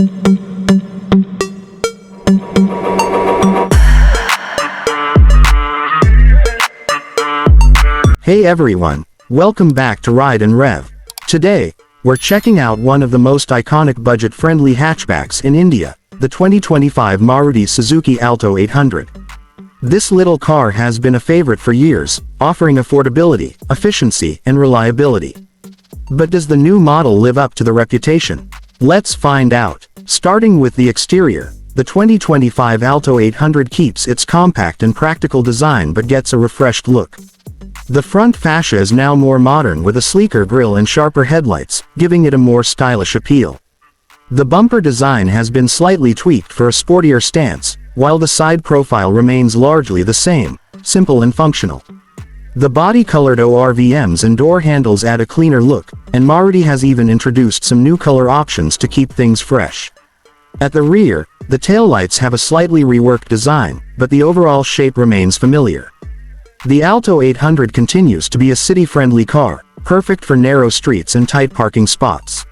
Hey everyone, welcome back to Ride and Rev. Today, we're checking out one of the most iconic budget-friendly hatchbacks in India, the 2025 Maruti Suzuki Alto 800. This little car has been a favorite for years, offering affordability, efficiency, and reliability. But does the new model live up to the reputation? Let's find out. Starting with the exterior, the 2025 Alto 800 keeps its compact and practical design but gets a refreshed look. The front fascia is now more modern with a sleeker grille and sharper headlights, giving it a more stylish appeal. The bumper design has been slightly tweaked for a sportier stance, while the side profile remains largely the same, simple and functional. The body-colored ORVMs and door handles add a cleaner look, and Maruti has even introduced some new color options to keep things fresh. At the rear, the taillights have a slightly reworked design, but the overall shape remains familiar. The Alto 800 continues to be a city-friendly car, perfect for narrow streets and tight parking spots.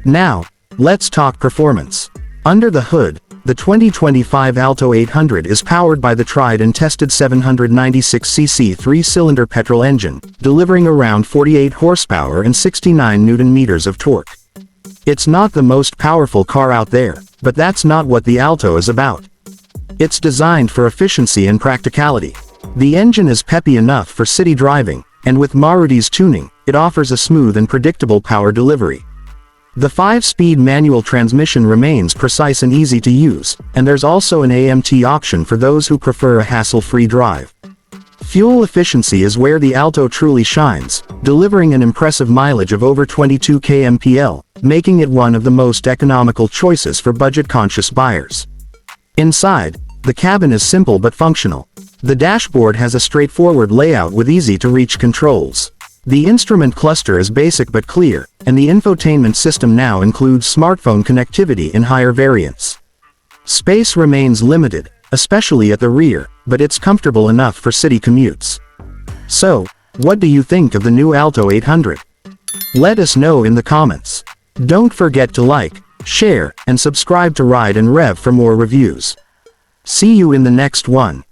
Now, let's talk performance. Under the hood, the 2025 Alto 800 is powered by the tried and tested 796cc three-cylinder petrol engine, delivering around 48 horsepower and 69 Nm of torque. It's not the most powerful car out there, but that's not what the Alto is about. It's designed for efficiency and practicality. The engine is peppy enough for city driving, and with Maruti's tuning, it offers a smooth and predictable power delivery. The 5-speed manual transmission remains precise and easy to use, and there's also an AMT option for those who prefer a hassle-free drive. Fuel efficiency is where the Alto truly shines, delivering an impressive mileage of over 22 kmpl, making it one of the most economical choices for budget-conscious buyers. Inside, the cabin is simple but functional. The dashboard has a straightforward layout with easy-to-reach controls. The instrument cluster is basic but clear, and the infotainment system now includes smartphone connectivity in higher variants. Space remains limited, especially at the rear, but it's comfortable enough for city commutes. So, what do you think of the new Alto 800? Let us know in the comments. Don't forget to like, share, and subscribe to Ride and Rev for more reviews. See you in the next one.